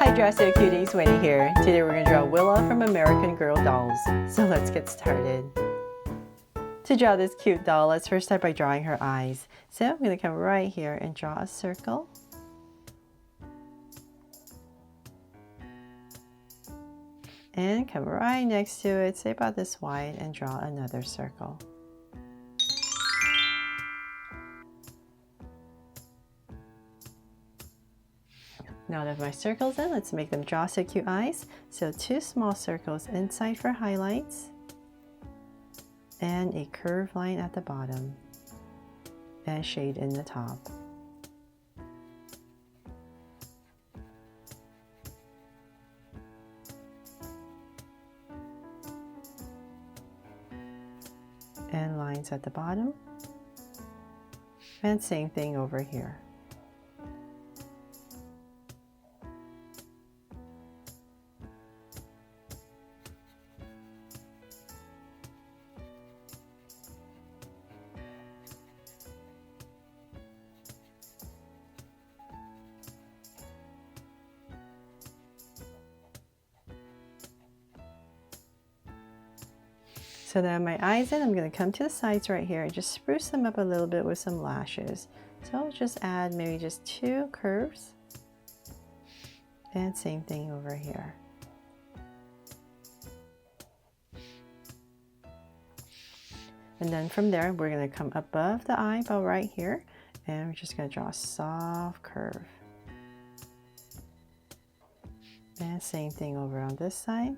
Hi Dressy Cuties, Winnie here. Today we're going to draw Willa from American Girl Dolls. So let's get started. To draw this cute doll, let's first start by drawing her eyes. So I'm going to come right here and draw a circle. And come right next to it, say about this wide, and draw another circle. Now that my circles in, let's make them draw so cute eyes. So 2 small circles inside for highlights and a curved line at the bottom and shade in the top. And lines at the bottom, and same thing over here. So that my eyes in, I'm going to come to the sides right here and just spruce them up a little bit with some lashes. So I'll just add maybe just 2 curves, and same thing over here. And then from there, we're going to come above the eyeball right here, and we're just going to draw a soft curve. And same thing over on this side.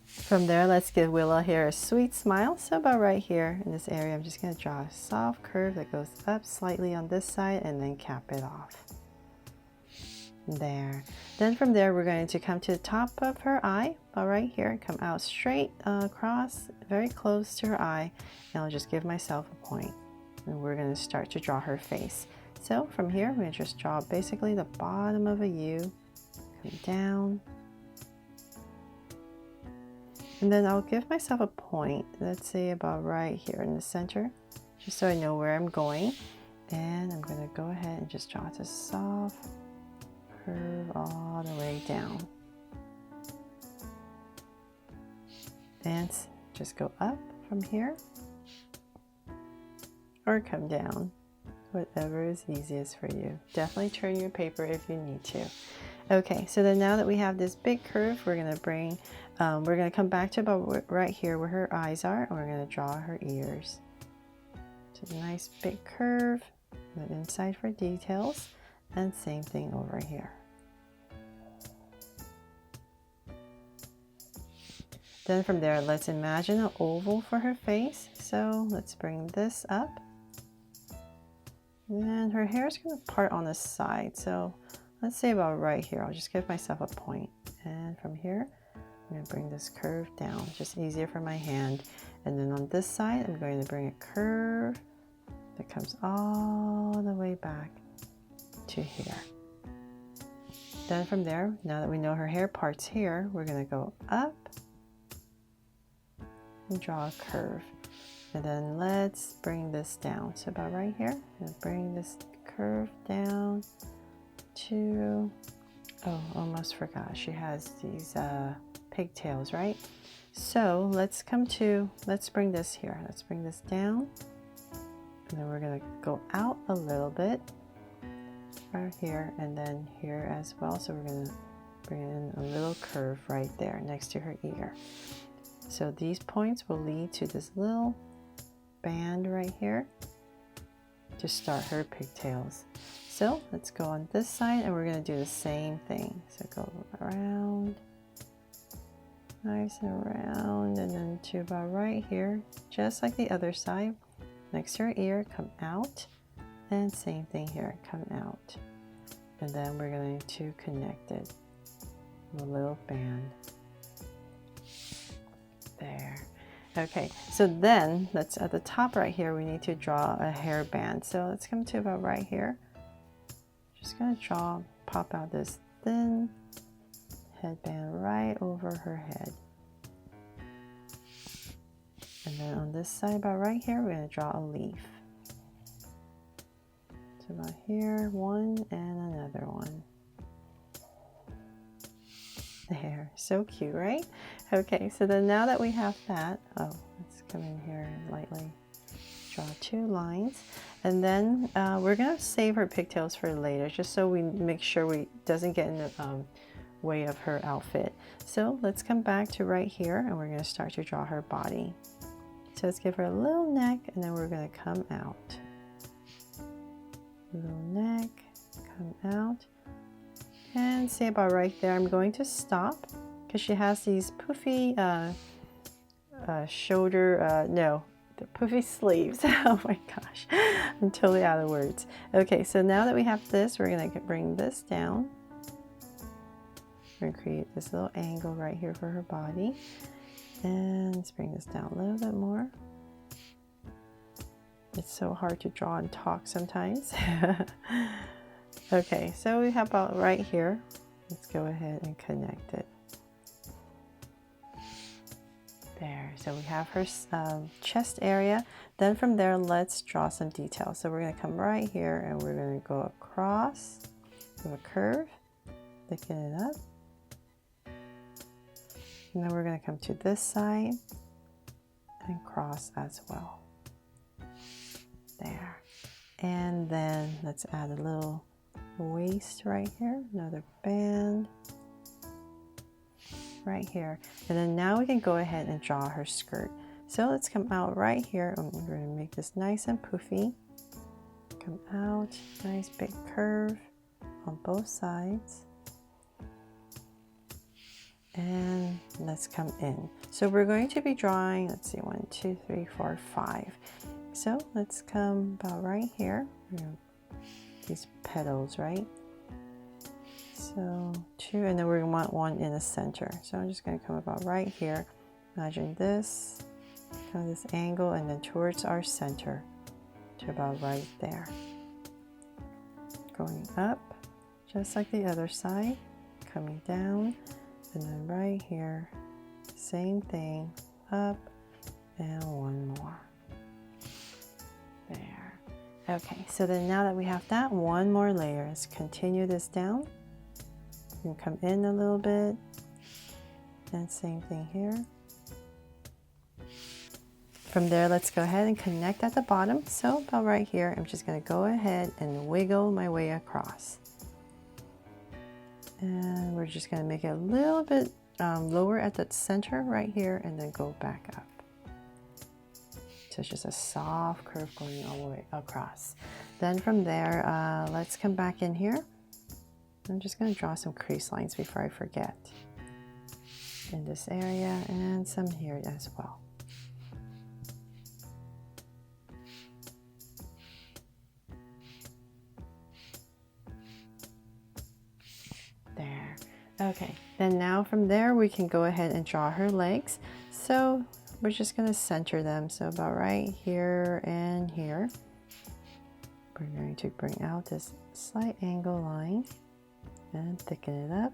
From there, let's give Willa here a sweet smile. So about right here in this area, I'm just going to draw a soft curve that goes up slightly on this side and then cap it off. There. Then from there, we're going to come to the top of her eye, about right here, come out straight across, very close to her eye, and I'll just give myself a point. And we're going to start to draw her face. So from here, I'm going to just draw basically the bottom of a U, come down. And then I'll give myself a point, let's say about right here in the center, just so I know where I'm going. And I'm going to go ahead and just draw this soft curve all the way down. And just go up from here, or come down, whatever is easiest for you. Definitely turn your paper if you need to. Okay, so then now that we have this big curve, we're going to come back to about right here where her eyes are, and we're going to draw her ears. So a nice big curve, the inside for details, and same thing over here. Then from there, let's imagine an oval for her face. So let's bring this up. And her hair is going to part on the side, so let's say about right here. I'll just give myself a point. And from here, I'm going to bring this curve down, just easier for my hand. And then on this side, I'm going to bring a curve that comes all the way back to here. Then from there, now that we know her hair parts here, we're going to go up and draw a curve. And then let's bring this down. So about right here, I'm going to bring this curve down to, oh, almost forgot. She has these pigtails, right? So let's bring this here. Let's bring this down. And then we're going to go out a little bit right here and then here as well. So we're going to bring in a little curve right there next to her ear. So these points will lead to this little band right here to start her pigtails. So let's go on this side and we're going to do the same thing. So go around, nice and around, and then to about right here, just like the other side, next to her ear, come out, and same thing here, come out. And then we're going to connect it with a little band. There. Okay, so then let's, at the top right here, we need to draw a hairband. So let's come to about right here. Just gonna pop out this thin headband right over her head. And then on this side about right here, we're gonna draw a leaf. So about here, one and another one. There, so cute, right? Okay, so then now that we have that, oh, let's come in here and lightly draw 2 lines. And then we're gonna save her pigtails for later, just so we make sure we doesn't get in the way of her outfit. So let's come back to right here and we're gonna start to draw her body. So let's give her a little neck and then we're gonna come out. Little neck, come out. And say about right there, I'm going to stop because she has these poofy the poofy sleeves. Oh my gosh, I'm totally out of words. Okay, so now that we have this, we're gonna bring this down. We're gonna create this little angle right here for her body. And let's bring this down a little bit more. It's so hard to draw and talk sometimes. Okay, so we have about right here. Let's go ahead and connect it. There, so we have her chest area. Then from there, let's draw some details. So we're gonna come right here and we're gonna go across with a curve, thicken it up. And then we're gonna come to this side and cross as well. There. And then let's add a little waist right here, another band right here. And then now we can go ahead and draw her skirt. So let's come out right here and we're going to make this nice and poofy. Come out, nice big curve on both sides. And let's come in. So we're going to be drawing, let's see, 1, 2, 3, 4, 5. So let's come about right here. These petals, right? So 2, and then we're going to want 1 in the center. So I'm just going to come about right here. Imagine this, kind of this angle, and then towards our center to about right there. Going up, just like the other side, coming down, and then right here, same thing, up, and 1 more. There. Okay, so then now that we have that, 1 more layer. Let's continue this down. You can come in a little bit, and same thing here. From there, let's go ahead and connect at the bottom. So about right here, I'm just going to go ahead and wiggle my way across. And we're just going to make it a little bit lower at the center right here, and then go back up. So it's just a soft curve going all the way across. Then from there, let's come back in here. I'm just going to draw some crease lines before I forget. In this area and some here as well. There. Okay, then now from there we can go ahead and draw her legs. So we're just going to center them. So about right here and here. We're going to bring out this slight angle line and thicken it up.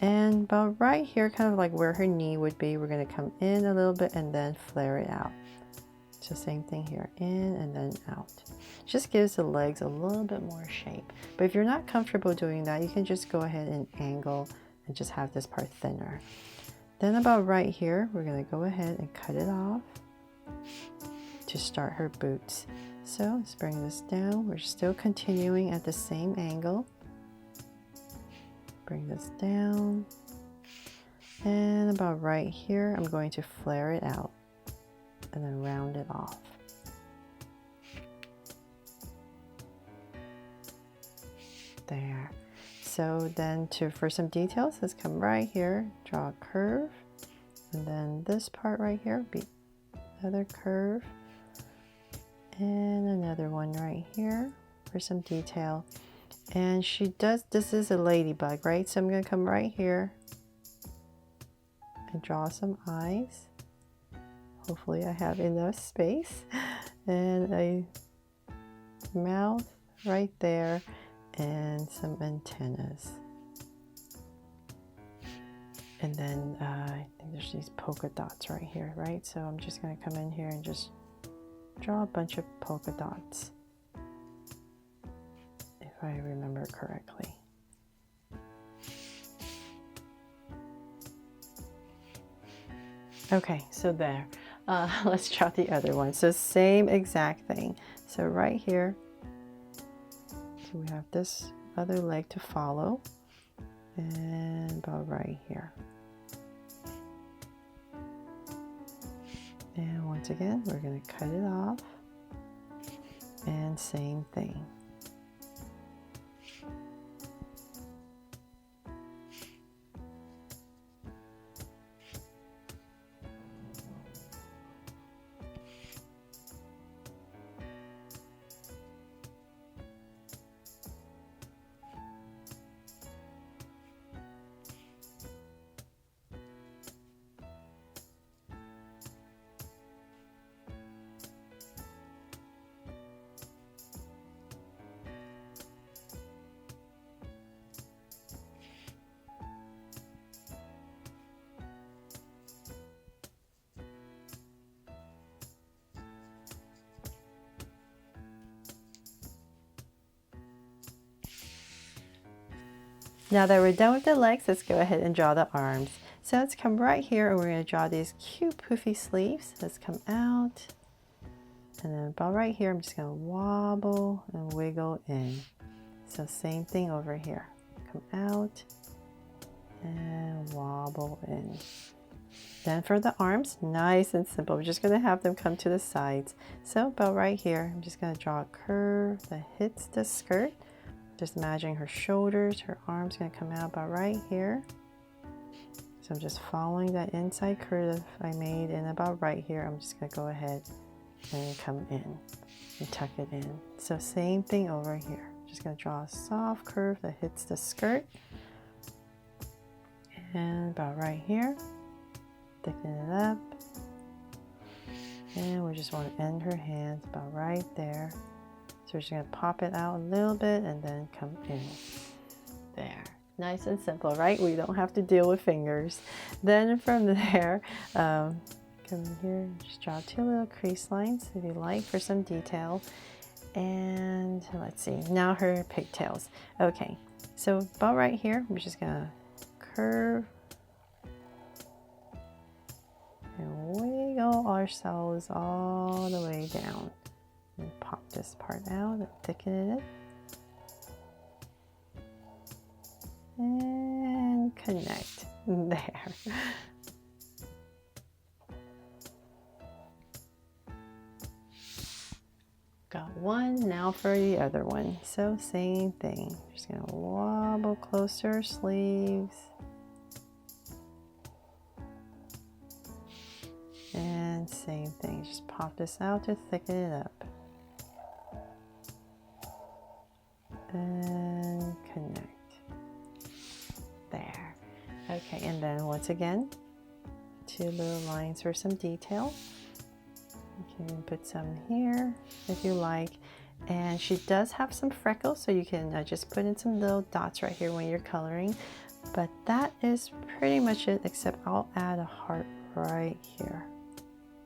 And about right here, kind of like where her knee would be, we're going to come in a little bit and then flare it out. So same thing here, in and then out. Just gives the legs a little bit more shape. But if you're not comfortable doing that, you can just go ahead and angle and just have this part thinner. Then about right here, we're going to go ahead and cut it off to start her boots. So let's bring this down. We're still continuing at the same angle. Bring this down. And about right here, I'm going to flare it out and then round it off. There. So then for some details, let's come right here, draw a curve, and then this part right here would be another curve, and another one right here for some detail. And this is a ladybug, right? So I'm going to come right here and draw some eyes. Hopefully I have enough space. And a mouth right there. And some antennas. And then I think there's these polka dots right here, right? So I'm just going to come in here and just draw a bunch of polka dots. I remember correctly. Okay, so there. Let's draw the other one. So same exact thing. So right here, so we have this other leg to follow, and about right here. And once again, we're going to cut it off, and same thing. Now that we're done with the legs, let's go ahead and draw the arms. So let's come right here and we're going to draw these cute poofy sleeves. Let's come out. And then about right here, I'm just going to wobble and wiggle in. So same thing over here. Come out and wobble in. Then for the arms, nice and simple. We're just going to have them come to the sides. So about right here, I'm just going to draw a curve that hits the skirt. Just imagining her shoulders, her arms going to come out about right here. So I'm just following that inside curve I made, and about right here, I'm just going to go ahead and come in and tuck it in. So same thing over here. Just going to draw a soft curve that hits the skirt. And about right here, thicken it up. And we just want to end her hands about right there. So we're just going to pop it out a little bit and then come in. There. Nice and simple, right? We don't have to deal with fingers. Then from there, come in here and just draw 2 little crease lines if you like for some detail. And let's see, now her pigtails. Okay, so about right here, we're just going to curve and wiggle ourselves all the way down. And pop this part out and thicken it. And connect. There. Got one, now for the other one. So same thing. Just gonna wobble closer sleeves. And same thing, just pop this out to thicken it up. And connect. There. Okay, and then once again, 2 little lines for some detail. You can put some here if you like. And she does have some freckles, so you can just put in some little dots right here when you're coloring. But that is pretty much it, except I'll add a heart right here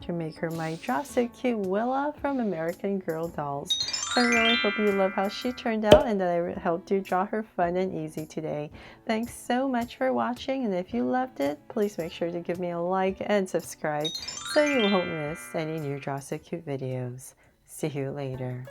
to make her my Draw So Cute Willa from American Girl Dolls. I really hope you love how she turned out and that I helped you draw her fun and easy today. Thanks so much for watching, and if you loved it, please make sure to give me a like and subscribe so you won't miss any new Draw So Cute videos. See you later.